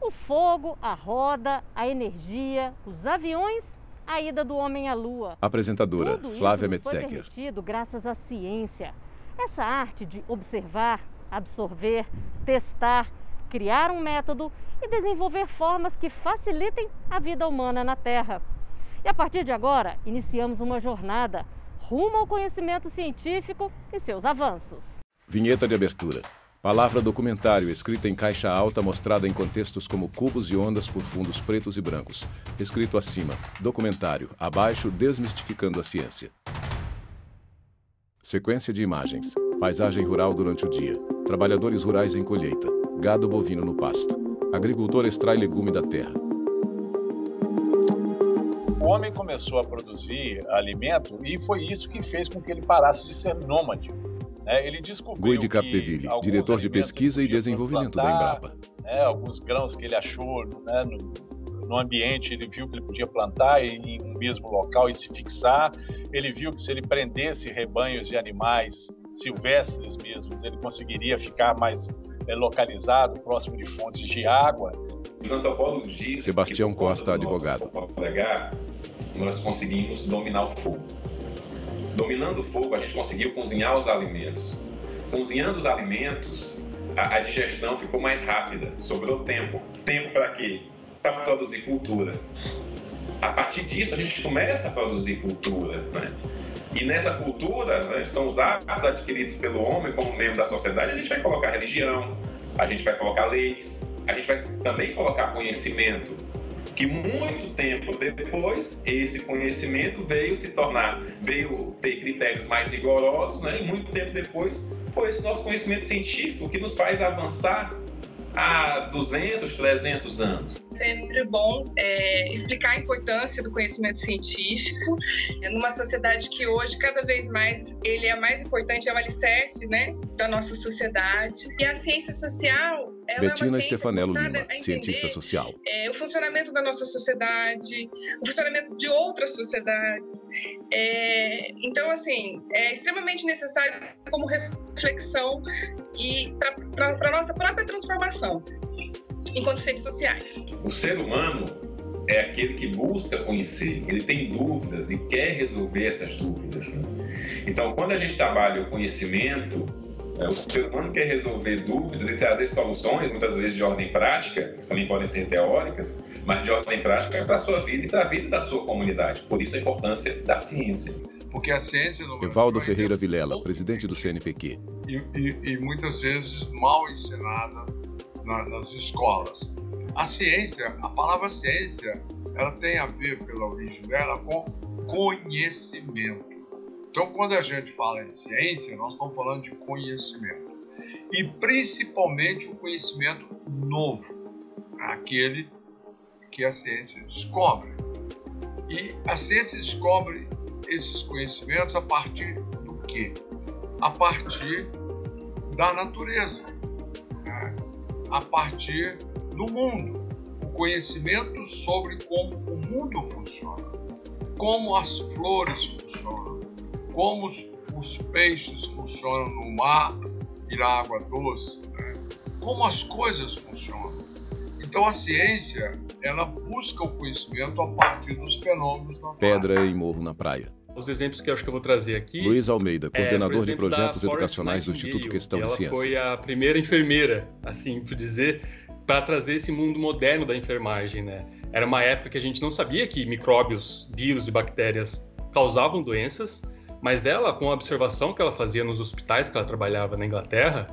O fogo, a roda, a energia, os aviões, a ida do homem à Lua. Apresentadora Flávia Metzeger. Tudo isso foi permitido graças à ciência. Essa arte de observar, absorver, testar, criar um método e desenvolver formas que facilitem a vida humana na Terra. E a partir de agora, iniciamos uma jornada rumo ao conhecimento científico e seus avanços. Vinheta de abertura. Palavra documentário escrita em caixa alta mostrada em contextos como cubos e ondas por fundos pretos e brancos. Escrito acima, documentário, abaixo, desmistificando a ciência. Sequência de imagens. Paisagem rural durante o dia. Trabalhadores rurais em colheita. Gado bovino no pasto. Agricultor extrai legume da terra. O homem começou a produzir alimento e foi isso que fez com que ele parasse de ser nômade. Ele descobriu Guy de Capdeville, diretor de pesquisa e desenvolvimento da Embrapa. Alguns grãos que ele achou no ambiente, ele viu que ele podia plantar em um mesmo local e se fixar. Ele viu que se ele prendesse rebanhos de animais silvestres mesmos, ele conseguiria ficar mais localizado, próximo de fontes de água. Os antropólogos dizem Sebastião Costa, advogado. Nós conseguimos dominar o fogo. Dominando o fogo, a gente conseguiu cozinhar os alimentos. Cozinhando os alimentos, a digestão ficou mais rápida, sobrou tempo. Tempo para quê? Para produzir cultura. A partir disso, a gente começa a produzir cultura, né? E nessa cultura, né, são os hábitos adquiridos pelo homem como membro da sociedade. A gente vai colocar religião, a gente vai colocar leis, a gente vai também colocar conhecimento. Que muito tempo depois, esse conhecimento veio ter critérios mais rigorosos, né? E muito tempo depois, foi esse nosso conhecimento científico que nos faz avançar há 200, 300 anos. Sempre bom explicar a importância do conhecimento científico numa sociedade que hoje, cada vez mais, ele é mais importante, é o alicerce, né, da nossa sociedade. E a ciência social, ela Bettina é uma Stefanello Lima, cientista social. O funcionamento da nossa sociedade, o funcionamento de outras sociedades. Então, assim, é extremamente necessário como reflexão e para a nossa própria transformação enquanto seres sociais. O ser humano é aquele que busca conhecer, ele tem dúvidas e quer resolver essas dúvidas, né? Então, quando a gente trabalha o conhecimento, o ser humano quer resolver dúvidas e trazer soluções, muitas vezes de ordem prática, que também podem ser teóricas, mas de ordem prática para a sua vida e para a vida da sua comunidade. Por isso a importância da ciência. Porque a ciência... Evaldo Ferreira Vilela, presidente do CNPq. E muitas vezes mal ensinada nas escolas. A ciência, a palavra ciência, ela tem a ver, pela origem dela, com conhecimento. Então, quando a gente fala em ciência, nós estamos falando de conhecimento. E principalmente o conhecimento novo, aquele que a ciência descobre. E a ciência descobre esses conhecimentos a partir do quê? A partir da natureza, né? A partir do mundo. O conhecimento sobre como o mundo funciona, como as flores funcionam, como os peixes funcionam no mar e na água doce, né? Como as coisas funcionam. Então a ciência, ela busca o conhecimento a partir dos fenômenos naturais. Pedra e morro na praia. Os exemplos que eu acho que eu vou trazer aqui... Luiz Almeida, coordenador de projetos educacionais do Instituto Questão de Ciência. Ela foi a primeira enfermeira, assim por dizer, para trazer esse mundo moderno da enfermagem, né? Era uma época que a gente não sabia que micróbios, vírus e bactérias causavam doenças, mas ela, com a observação que ela fazia nos hospitais que ela trabalhava na Inglaterra,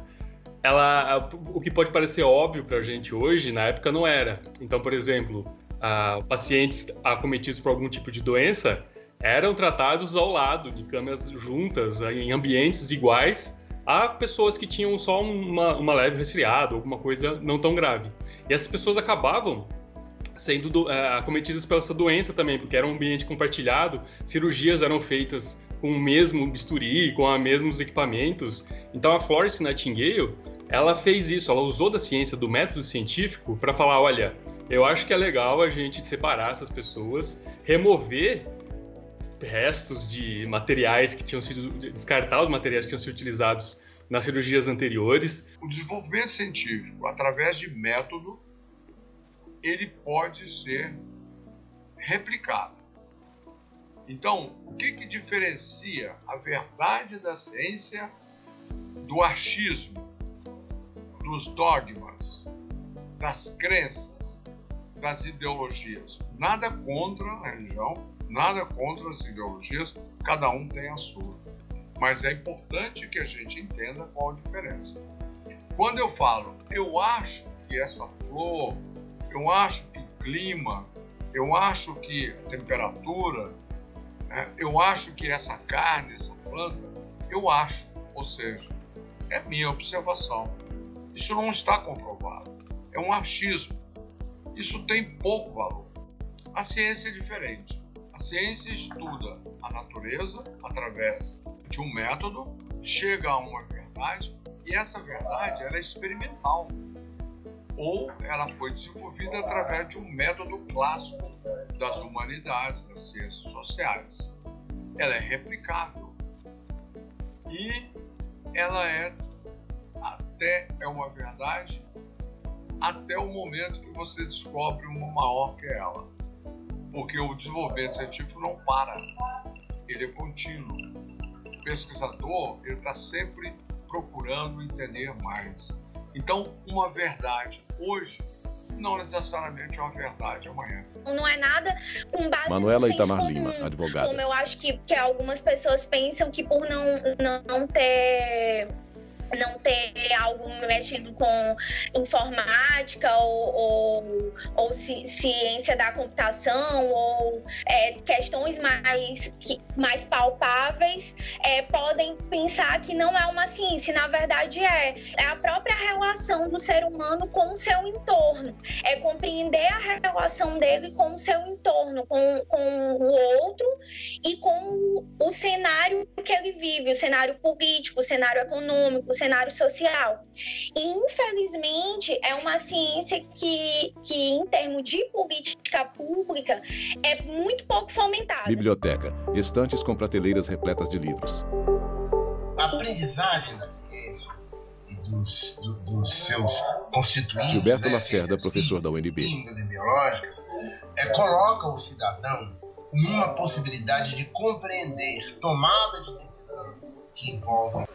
o que pode parecer óbvio para a gente hoje, na época não era. Então, por exemplo, pacientes acometidos por algum tipo de doença eram tratados ao lado, de camas juntas, em ambientes iguais, a pessoas que tinham só uma leve resfriado, alguma coisa não tão grave. E essas pessoas acabavam sendo acometidas pela essa doença também, porque era um ambiente compartilhado, cirurgias eram feitas com o mesmo bisturi, com os mesmos equipamentos. Então a Florence Nightingale, ela fez isso, ela usou da ciência, do método científico, para falar, olha, eu acho que é legal a gente separar essas pessoas, remover restos de materiais que tinham sido... descartar os materiais que tinham sido utilizados nas cirurgias anteriores. O desenvolvimento científico, através de método, ele pode ser replicado. Então, o que diferencia a verdade da ciência do achismo, dos dogmas, das crenças, das ideologias? Nada contra a religião, nada contra as ideologias, cada um tem a sua. Mas é importante que a gente entenda qual a diferença. Quando eu falo, eu acho que essa flor, eu acho que o clima, eu acho que a temperatura, eu acho que essa carne, essa planta, eu acho, ou seja, é minha observação. Isso não está comprovado, é um achismo. Isso tem pouco valor. A ciência é diferente. A ciência estuda a natureza através de um método, chega a uma verdade, e essa verdade ela é experimental. Ou ela foi desenvolvida através de um método clássico das humanidades, das ciências sociais. Ela é replicável. E ela é uma verdade até o momento que você descobre uma maior que ela. Porque o desenvolvimento científico não para, ele é contínuo. O pesquisador está sempre procurando entender mais. Então, uma verdade hoje não necessariamente é uma verdade amanhã. Não é nada com base Manuela no senso Itamar comum, Lima, advogada. Como eu acho que algumas pessoas pensam que por não ter algo mexido com informática ou ciência da computação ou questões mais palpáveis, podem pensar que não é uma ciência. Na verdade é a própria relação do ser humano com o seu entorno, é compreender a relação dele com o seu entorno, com o outro e com o cenário que ele vive, o cenário político, o cenário econômico, o cenário social. E, infelizmente, é uma ciência que em termos de política pública, é muito pouco fomentada. Biblioteca. Estantes com prateleiras repletas de livros. A aprendizagem da ciência e dos seus constituintes... Gilberto Lacerda, professor da UNB. Químicas e biológicas, coloca o cidadão em uma possibilidade de compreender tomada de decisão que envolve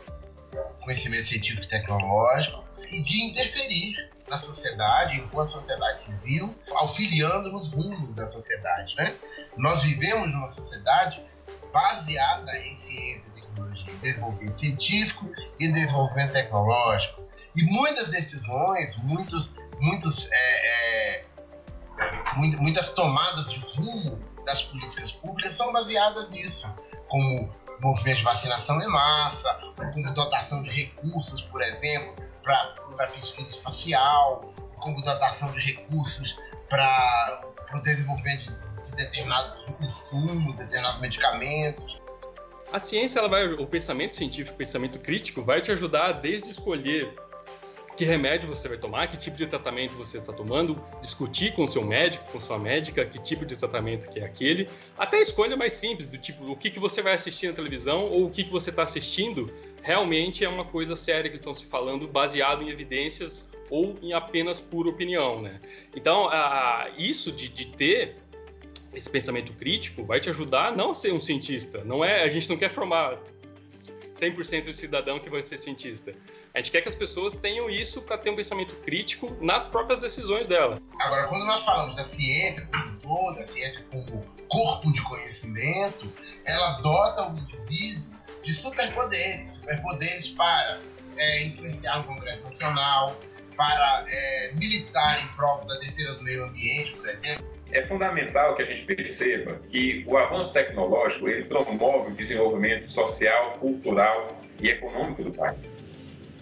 conhecimento científico e tecnológico e de interferir na sociedade, enquanto sociedade civil, auxiliando nos rumos da sociedade, né? Nós vivemos numa sociedade baseada em ciência e tecnologia, em desenvolvimento científico e desenvolvimento tecnológico. E muitas decisões, muitas tomadas de rumo das políticas públicas são baseadas nisso, como movimento de vacinação em massa, como dotação de recursos, por exemplo, para pesquisa espacial, como dotação de recursos para o desenvolvimento de determinados insumos, determinados medicamentos. A ciência, o pensamento científico, o pensamento crítico vai te ajudar desde escolher que remédio você vai tomar, que tipo de tratamento você está tomando, discutir com o seu médico, com sua médica, que tipo de tratamento que é aquele, até a escolha mais simples, do tipo, o que você vai assistir na televisão ou o que você está assistindo, realmente é uma coisa séria que eles estão se falando, baseado em evidências ou em apenas pura opinião, né? Então, isso de ter esse pensamento crítico vai te ajudar não a ser um cientista, a gente não quer formar 100% de cidadão que vai ser cientista. A gente quer que as pessoas tenham isso para ter um pensamento crítico nas próprias decisões dela. Agora, quando nós falamos da ciência como um todo, da ciência como corpo de conhecimento, ela dota o indivíduo de superpoderes para influenciar no Congresso Nacional, para militar em prol da defesa do meio ambiente, por exemplo. É fundamental que a gente perceba que o avanço tecnológico ele promove o desenvolvimento social, cultural e econômico do país.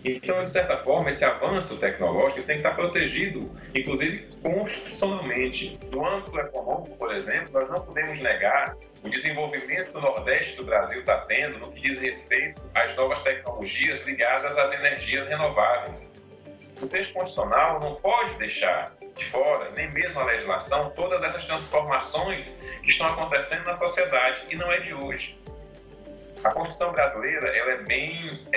Então, de certa forma, esse avanço tecnológico tem que estar protegido, inclusive constitucionalmente. No âmbito econômico, por exemplo, nós não podemos negar o desenvolvimento que o Nordeste do Brasil está tendo no que diz respeito às novas tecnologias ligadas às energias renováveis. O texto constitucional não pode deixar de fora, nem mesmo a legislação, todas essas transformações que estão acontecendo na sociedade, e não é de hoje. A Constituição brasileira ela é bem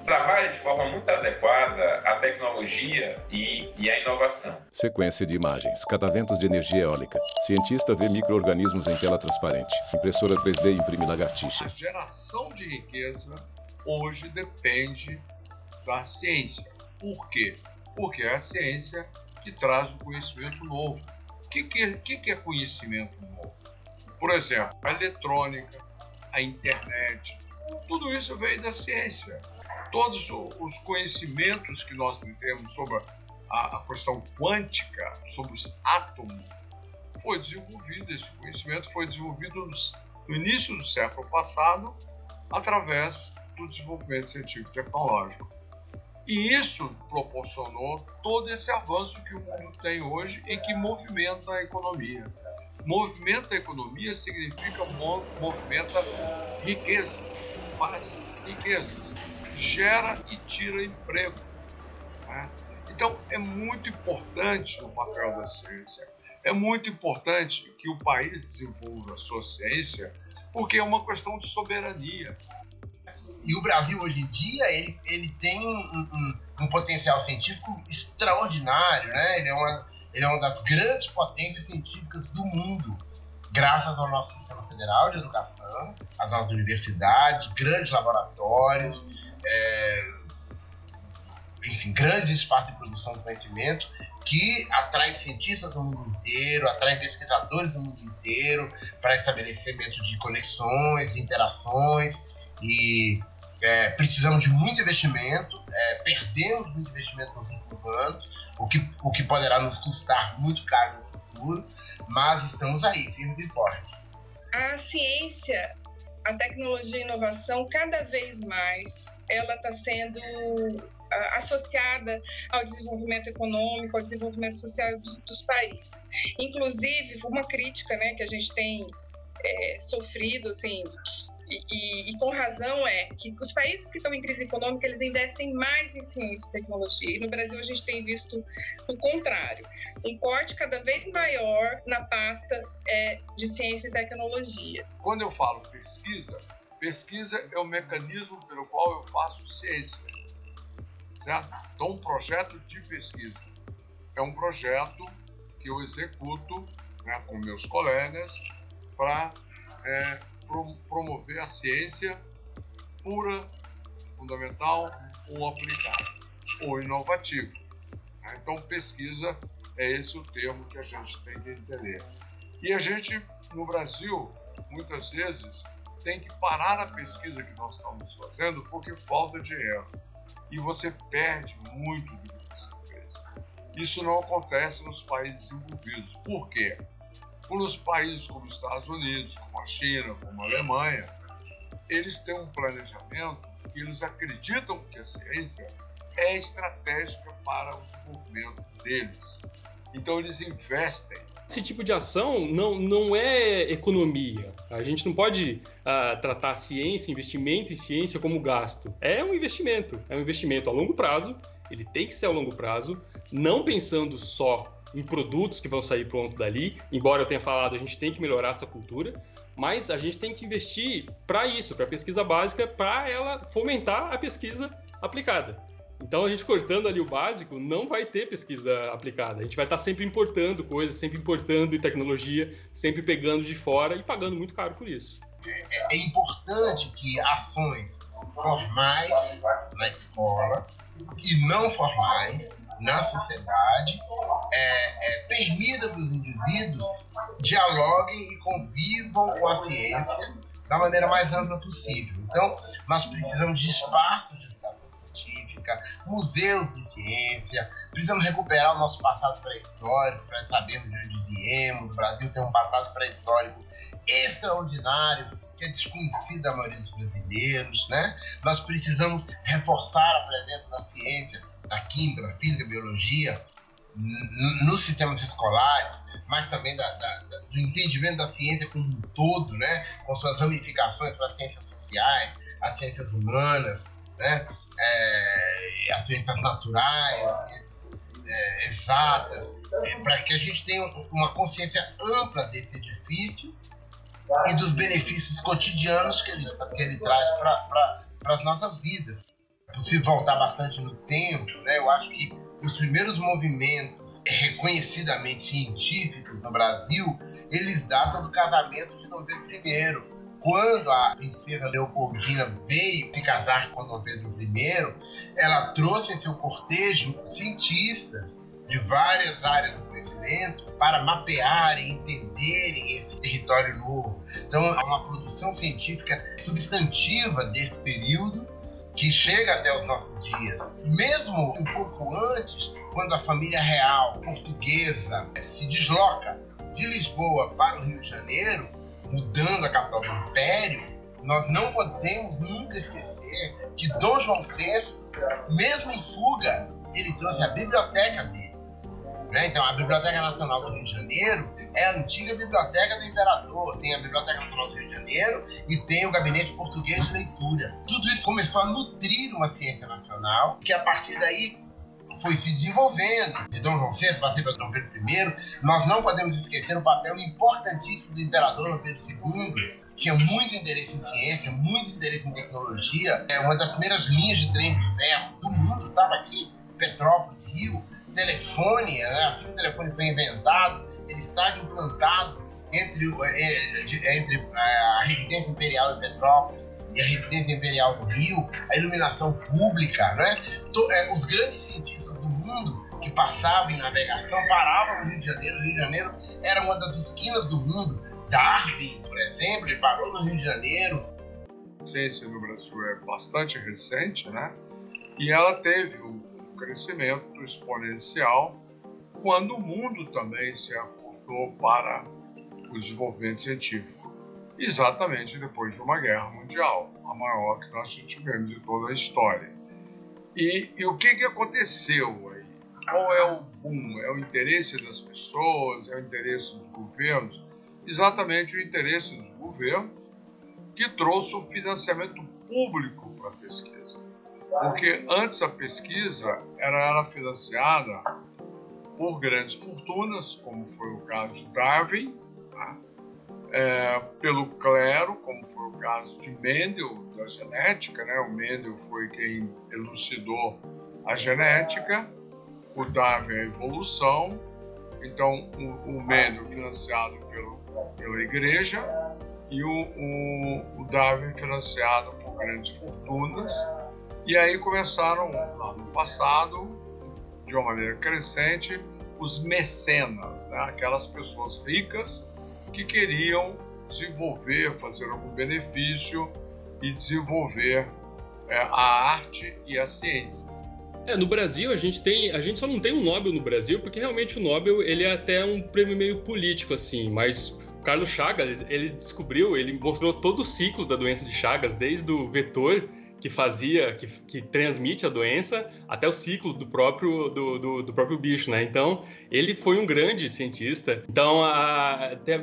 trabalha de forma muito adequada a tecnologia e a inovação. Sequência de imagens. Cataventos de energia eólica. Cientista vê micro-organismos em tela transparente. Impressora 3D imprime lagartixa. A geração de riqueza hoje depende da ciência. Por quê? Porque é a ciência que traz o conhecimento novo. O que é conhecimento novo? Por exemplo, a eletrônica, a internet, tudo isso veio da ciência. Todos os conhecimentos que nós temos sobre a questão quântica, sobre os átomos, foi desenvolvido, esse conhecimento foi desenvolvido no início do século passado através do desenvolvimento científico e tecnológico. E isso proporcionou todo esse avanço que o mundo tem hoje e que movimenta a economia. Movimenta a economia significa movimenta riquezas, faz riquezas, gera e tira empregos, né? Então é muito importante o papel da ciência, é muito importante que o país desenvolva a sua ciência, porque é uma questão de soberania. E o Brasil, hoje em dia, ele tem um potencial científico extraordinário, né? Ele é uma das grandes potências científicas do mundo, graças ao nosso sistema federal de educação, às nossas universidades, grandes laboratórios, enfim, grandes espaços de produção de conhecimento que atraem cientistas do mundo inteiro, atraem pesquisadores do mundo inteiro para estabelecimento de conexões, de interações, e precisamos de muito investimento, perdemos muito investimento nos últimos anos, o que poderá nos custar muito caro no futuro, mas estamos aí, firmes e fortes. A ciência, a tecnologia e a inovação, cada vez mais, ela está sendo associada ao desenvolvimento econômico, ao desenvolvimento social dos países. Inclusive, uma crítica, né, que a gente tem sofrido, assim, e com razão, é que os países que estão em crise econômica, eles investem mais em ciência e tecnologia. E no Brasil a gente tem visto o contrário, um corte cada vez maior na pasta de ciência e tecnologia. Quando eu falo pesquisa é o mecanismo pelo qual eu faço ciência, certo? Então, um projeto de pesquisa é um projeto que eu executo, né, com meus colegas para promover a ciência pura, fundamental ou aplicada, ou inovativa. Então, pesquisa é esse o termo que a gente tem que entender. E a gente, no Brasil, muitas vezes, tem que parar a pesquisa que nós estamos fazendo porque falta dinheiro. E você perde muito do que você fez. Isso não acontece nos países desenvolvidos. Por quê? Por os países como os Estados Unidos, como a China, como a Alemanha, eles têm um planejamento que eles acreditam que a ciência é estratégica para o desenvolvimento deles. Então eles investem. Esse tipo de ação não é economia. A gente não pode tratar a ciência, investimento em ciência como gasto. É um investimento a longo prazo, ele tem que ser a longo prazo, não pensando só em produtos que vão sair pronto dali, embora eu tenha falado, a gente tem que melhorar essa cultura, mas a gente tem que investir para isso, para a pesquisa básica, para ela fomentar a pesquisa aplicada. Então, a gente cortando ali o básico, não vai ter pesquisa aplicada. A gente vai estar sempre importando coisas, sempre importando tecnologia, sempre pegando de fora e pagando muito caro por isso. É importante que ações formais na escola e não formais na sociedade permitam que os indivíduos dialoguem e convivam com a ciência da maneira mais ampla possível. Então, nós precisamos de espaços de educação científica, museus de ciência, precisamos recuperar o nosso passado pré-histórico para sabermos de onde viemos. O Brasil tem um passado pré-histórico extraordinário, que é desconhecido da maioria dos brasileiros, né? Nós precisamos reforçar a presença da ciência, da química, da física, da biologia, nos sistemas escolares, mas também do entendimento da ciência como um todo, né? Com suas ramificações para as ciências sociais, as ciências humanas, né? As ciências naturais, as ciências exatas, para que a gente tenha uma consciência ampla desse edifício e dos benefícios cotidianos que ele traz para as nossas vidas. possível voltar bastante no tempo, né? Eu acho que os primeiros movimentos reconhecidamente científicos no Brasil, eles datam do casamento de Dom Pedro I. Quando a princesa Leopoldina veio se casar com Dom Pedro I, ela trouxe em seu cortejo cientistas de várias áreas do conhecimento para mapearem, entenderem esse território novo. Então, há uma produção científica substantiva desse período que chega até os nossos dias. Mesmo um pouco antes, quando a família real portuguesa se desloca de Lisboa para o Rio de Janeiro, mudando a capital do Império, nós não podemos nunca esquecer que Dom João VI, mesmo em fuga, ele trouxe a biblioteca dele. Então, a Biblioteca Nacional do Rio de Janeiro é a antiga biblioteca do Imperador. Tem a Biblioteca Nacional do Rio de Janeiro e tem o Gabinete Português de Leitura. Tudo isso começou a nutrir uma ciência nacional que, a partir daí, foi se desenvolvendo. De Dom João VI, passei para Dom Pedro I, nós não podemos esquecer o papel importantíssimo do Imperador Dom Pedro II. Tinha muito interesse em ciência, muito interesse em tecnologia. Uma das primeiras linhas de trem de ferro do mundo estava aqui, Petrópolis, Rio. Telefone, assim que o telefone foi inventado, ele estava implantado entre a residência imperial em Petrópolis e a residência imperial no Rio, a iluminação pública, né? Os grandes cientistas do mundo que passavam em navegação paravam no Rio de Janeiro. O Rio de Janeiro era uma das esquinas do mundo. Darwin, por exemplo, ele parou no Rio de Janeiro. A ciência no Brasil é bastante recente, né? E ela teve um crescimento exponencial quando o mundo também se acordou para o desenvolvimento científico, exatamente depois de uma guerra mundial, a maior que nós tivemos de toda a história. E o que aconteceu aí? Qual é o boom? É o interesse das pessoas? É o interesse dos governos? Exatamente o interesse dos governos que trouxe o financiamento público para a pesquisa. Porque antes a pesquisa era financiada por grandes fortunas, como foi o caso de Darwin, tá? Pelo clero, como foi o caso de Mendel, da genética, né? O Mendel foi quem elucidou a genética, o Darwin a evolução. Então, o Mendel financiado pela igreja e o Darwin financiado por grandes fortunas. E aí começaram, lá no passado, de uma maneira crescente, os mecenas, né? Aquelas pessoas ricas que queriam desenvolver, fazer algum benefício e desenvolver a arte e a ciência. No Brasil, a gente só não tem um Nobel no Brasil, porque realmente o Nobel ele é até um prêmio meio político, assim, mas o Carlos Chagas, ele mostrou todo o ciclo da doença de Chagas, desde o vetor que transmite a doença até o ciclo do próprio bicho, né? Então, ele foi um grande cientista. Então,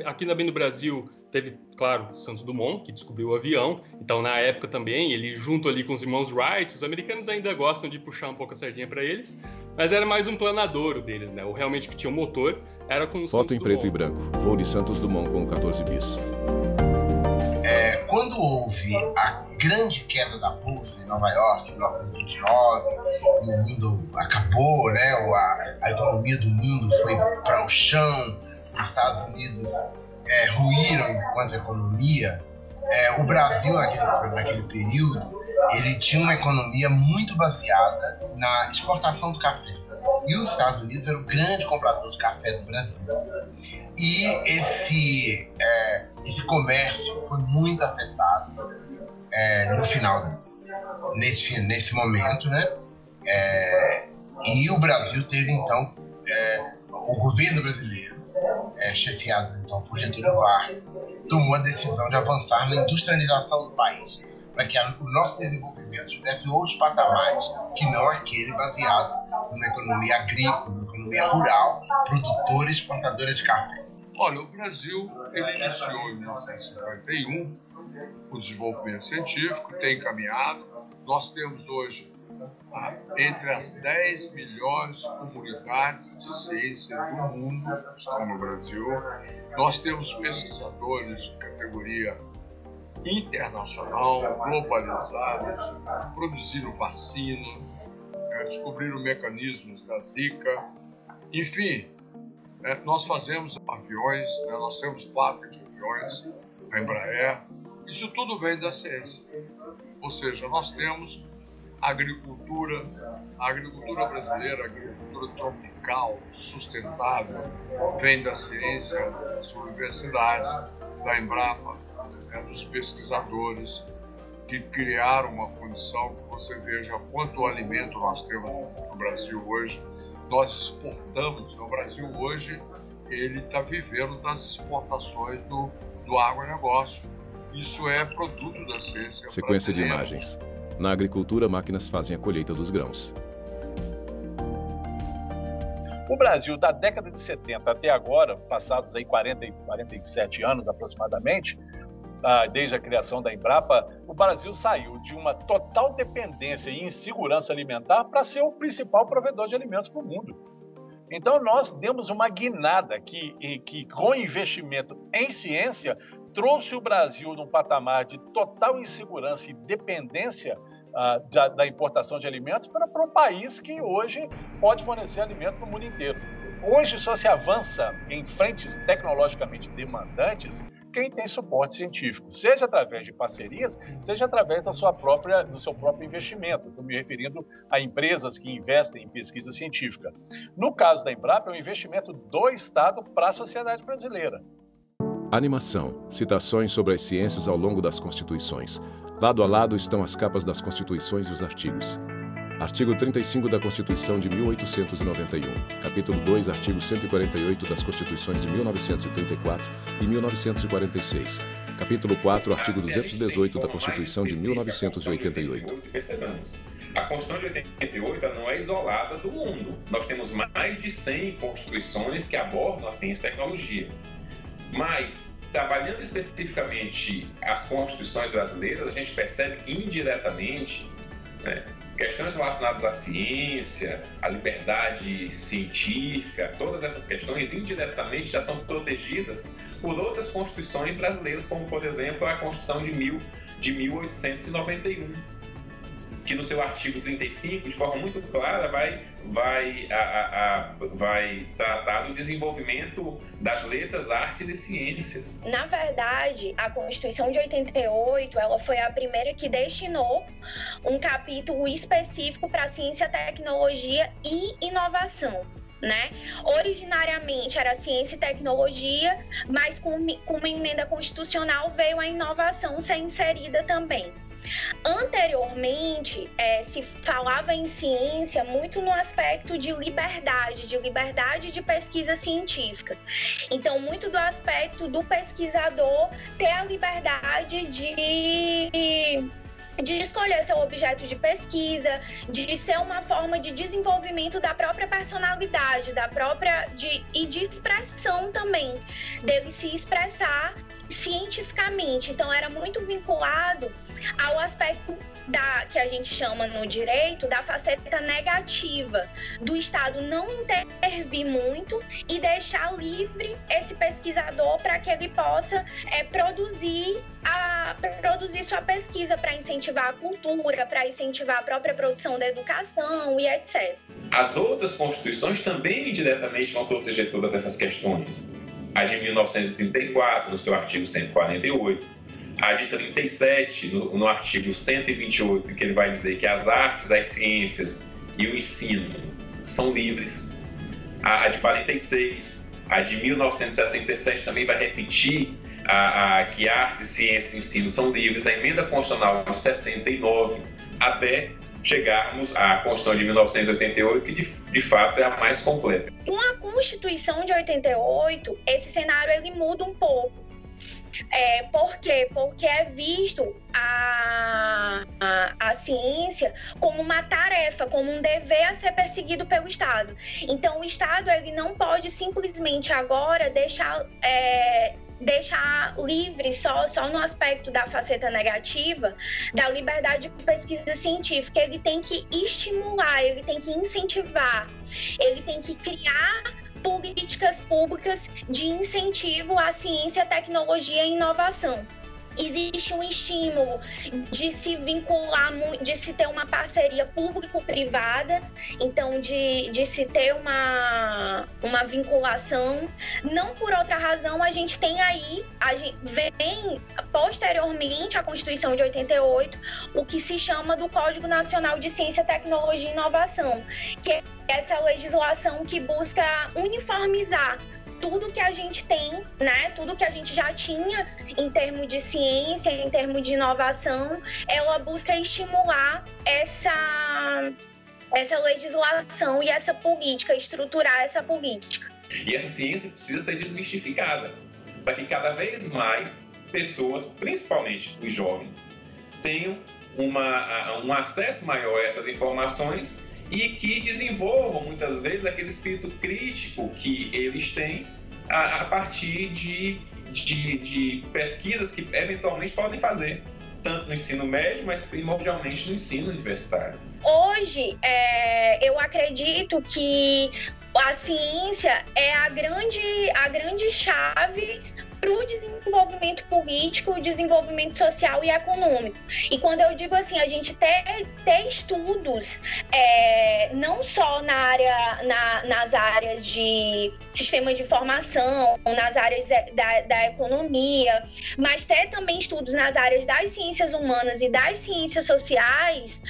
aqui também no Brasil, teve, claro, Santos Dumont, que descobriu o avião. Então, na época também, ele junto ali com os irmãos Wright, os americanos ainda gostam de puxar um pouco a sardinha para eles, mas era mais um planadouro deles, né? O realmente que tinha um motor era com o Foto em preto e branco. Voo de Santos Dumont com o 14 bis. Quando houve a grande queda da bolsa em Nova York, em 1929, e o mundo acabou, né? A economia do mundo foi para o chão, os Estados Unidos ruíram enquanto economia. O Brasil, naquele período, ele tinha uma economia muito baseada na exportação do café. E os Estados Unidos eram o grande comprador de café do Brasil. E esse comércio foi muito afetado no final, nesse momento, né? E o Brasil teve, então, o governo brasileiro, chefiado então por Getúlio Vargas, tomou a decisão de avançar na industrialização do país, para que o nosso desenvolvimento tivesse outros patamares que não aquele baseado numa economia agrícola, numa economia rural, produtora e exportadora de café. Olha, o Brasil ele iniciou em 1951 o desenvolvimento científico, tem caminhado. Nós temos hoje entre as 10 melhores comunidades de ciência do mundo estão no Brasil. Nós temos pesquisadores de categoria internacional, globalizados, produziram vacina, descobriram mecanismos da Zika, enfim, nós fazemos aviões, nós temos fábrica de aviões, a Embraer, isso tudo vem da ciência. Ou seja, nós temos a agricultura brasileira, a agricultura tropical, sustentável, vem da ciência, das universidades, da Embrapa, dos pesquisadores que criaram uma condição que você veja quanto alimento nós temos no Brasil hoje. Nós exportamos, no Brasil hoje, ele está vivendo das exportações do agronegócio. Isso é produto da ciência Sequência brasileira. de imagens. Na agricultura, máquinas fazem a colheita dos grãos. O Brasil, da década de 70 até agora, passados aí 47 anos aproximadamente, desde a criação da Embrapa, o Brasil saiu de uma total dependência e insegurança alimentar para ser o principal provedor de alimentos para o mundo. Então, nós demos uma guinada que com investimento em ciência, trouxe o Brasil num patamar de total insegurança e dependência da importação de alimentos para um país que hoje pode fornecer alimento para o mundo inteiro. Hoje só se avança em frentes tecnologicamente demandantes quem tem suporte científico, seja através de parcerias, seja através do seu próprio investimento. Estou me referindo a empresas que investem em pesquisa científica. No caso da Embrapa, é um investimento do Estado para a sociedade brasileira. Animação. Citações sobre as ciências ao longo das constituições. Lado a lado estão as capas das constituições e os artigos. Artigo 35 da Constituição de 1891. Capítulo 2, artigo 148 das Constituições de 1934 e 1946. Capítulo 4, artigo 218 da Constituição de 1988. Percebamos, a Constituição de 88 não é isolada do mundo. Nós temos mais de 100 constituições que abordam a ciência e tecnologia. Mas, trabalhando especificamente as constituições brasileiras, a gente percebe que indiretamente, questões relacionadas à ciência, à liberdade científica, todas essas questões indiretamente já são protegidas por outras constituições brasileiras, como, por exemplo, a Constituição de 1891, que no seu artigo 35, de forma muito clara, vai tratar do desenvolvimento das letras, artes e ciências. Na verdade, a Constituição de 88, ela foi a primeira que destinou um capítulo específico para ciência, tecnologia e inovação. Né? Originariamente era ciência e tecnologia, mas com uma emenda constitucional veio a inovação ser inserida também. Anteriormente, se falava em ciência muito no aspecto de liberdade de pesquisa científica. Então, muito do aspecto do pesquisador ter a liberdade de escolher seu objeto de pesquisa, de ser uma forma de desenvolvimento da própria personalidade, e de expressão também, dele se expressar cientificamente. Então, era muito vinculado ao aspecto que a gente chama no direito da faceta negativa, do Estado não intervir muito e deixar livre esse pesquisador para que ele possa produzir sua pesquisa, para incentivar a cultura, para incentivar a própria produção da educação e etc. As outras constituições também indiretamente vão proteger todas essas questões. A de 1934, no seu artigo 148, a de 37, no artigo 128, em que ele vai dizer que as artes, as ciências e o ensino são livres. A de 46, a de 1967 também vai repetir que artes, e ciências e ensino são livres. A emenda constitucional de 69, até chegarmos à Constituição de 1988, que de fato é a mais completa. Com a Constituição de 88, esse cenário ele muda um pouco. Por quê? Porque é visto a ciência como uma tarefa, como um dever a ser perseguido pelo Estado. Então, o Estado ele não pode simplesmente agora deixar livre só no aspecto da faceta negativa da liberdade de pesquisa científica. Ele tem que estimular, ele tem que incentivar, ele tem que criar políticas públicas de incentivo à ciência, tecnologia e inovação. existe um estímulo de se vincular, de se ter uma parceria público-privada, então de se ter uma vinculação. Não por outra razão, a gente vem posteriormente à Constituição de 88, o que se chama do Código Nacional de Ciência, Tecnologia e Inovação, que é essa legislação que busca uniformizar tudo que a gente tem, né? Tudo que a gente já tinha em termos de ciência, em termos de inovação, ela busca estimular essa legislação e essa política, estruturar essa política. E essa ciência precisa ser desmistificada, para que cada vez mais pessoas, principalmente os jovens, tenham um acesso maior a essas informações e que desenvolvam, muitas vezes, aquele espírito crítico que eles têm a partir de pesquisas que, eventualmente, podem fazer, tanto no ensino médio, mas primordialmente no ensino universitário. Hoje, eu acredito que a ciência é a grande chave para o desenvolvimento político, desenvolvimento social e econômico. E quando eu digo assim, a gente ter estudos não só nas áreas de sistema de informação, nas áreas da economia, mas ter também estudos nas áreas das ciências humanas e das ciências sociais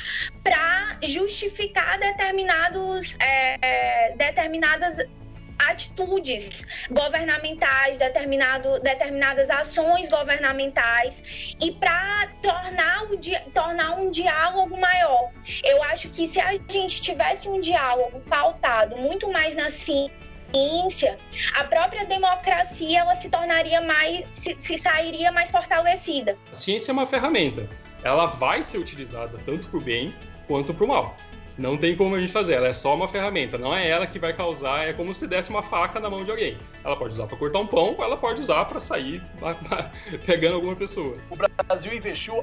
para justificar determinadas atitudes governamentais, determinadas ações governamentais e para tornar um diálogo maior. Eu acho que se a gente tivesse um diálogo pautado muito mais na ciência, a própria democracia ela se sairia mais fortalecida. A ciência é uma ferramenta. Ela vai ser utilizada tanto para o bem quanto para o mal. Não tem como a gente fazer, ela é só uma ferramenta, não é ela que vai causar, é como se desse uma faca na mão de alguém. Ela pode usar para cortar um pão, ela pode usar para sair pegando alguma pessoa. O Brasil investiu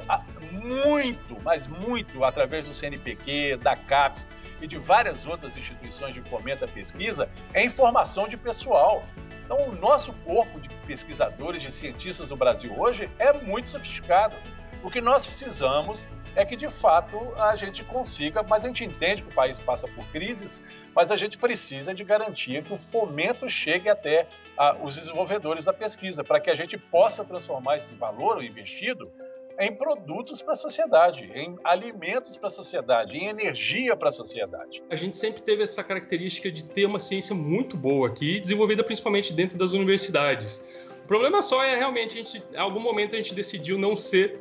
muito, mas muito, através do CNPq, da CAPES e de várias outras instituições de fomento à pesquisa, em formação de pessoal. Então, o nosso corpo de pesquisadores, de cientistas do Brasil hoje é muito sofisticado. O que nós precisamos é que, de fato, a gente consiga, mas a gente entende que o país passa por crises, mas a gente precisa de garantia que o fomento chegue até os desenvolvedores da pesquisa, para que a gente possa transformar esse valor investido em produtos para a sociedade, em alimentos para a sociedade, em energia para a sociedade. A gente sempre teve essa característica de ter uma ciência muito boa aqui, desenvolvida principalmente dentro das universidades. O problema só é realmente, em algum momento a gente decidiu não ser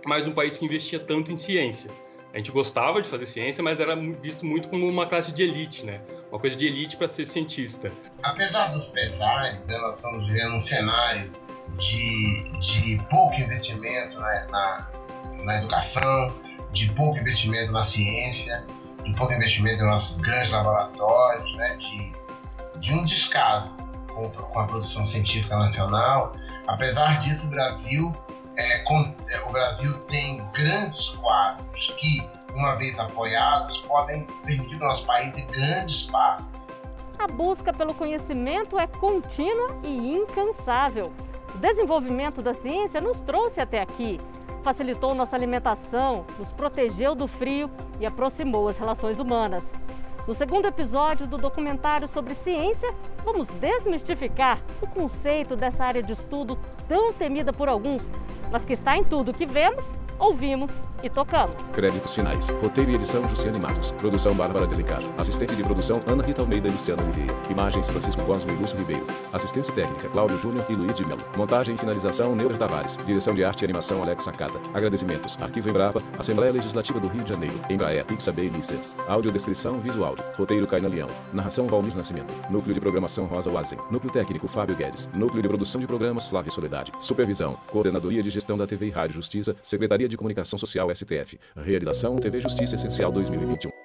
mais um país que investia tanto em ciência. A gente gostava de fazer ciência, mas era visto muito como uma classe de elite, né? Uma coisa de elite para ser cientista. Apesar dos pesares, nós estamos vivendo um cenário de pouco investimento na educação, de pouco investimento na ciência, de pouco investimento nos nossos grandes laboratórios, né? De um descaso com a produção científica nacional. Apesar disso, o Brasil tem grandes quadros que, uma vez apoiados, podem permitir ao nosso país de grandes passos. A busca pelo conhecimento é contínua e incansável. O desenvolvimento da ciência nos trouxe até aqui, facilitou nossa alimentação, nos protegeu do frio e aproximou as relações humanas. No segundo episódio do documentário sobre ciência, vamos desmistificar o conceito dessa área de estudo tão temida por alguns, mas que está em tudo que vemos, ouvimos e tocamos. Créditos finais. Roteiro e edição, Jussiane Matos. Produção, Bárbara de Alencar. Assistente de produção, Ana Rita Almeida e Luciana Oliveira. Imagens, Francisco Cosmo e Lúcio Ribeiro. Assistência técnica, Cláudio Júnior e Luiz de Melo. Montagem e finalização, Neuber Tavares. Direção de arte e animação, Alex Sakata. Agradecimentos, Arquivo Embrapa, Assembleia Legislativa do Rio de Janeiro, Embraer, Pixabay License. Audiodescrição, Visual. Roteiro, Caina Leão. Narração, Valmir Nascimento. Núcleo de Programação, Rosa Wazen. Núcleo Técnico, Fábio Guedes. Núcleo de Produção de Programas, Flávia Soledade. Supervisão, Coordenadoria de Gestão da TV e Rádio Justiça, Secretaria de Comunicação Social, STF. Realização, TV Justiça Essencial 2021.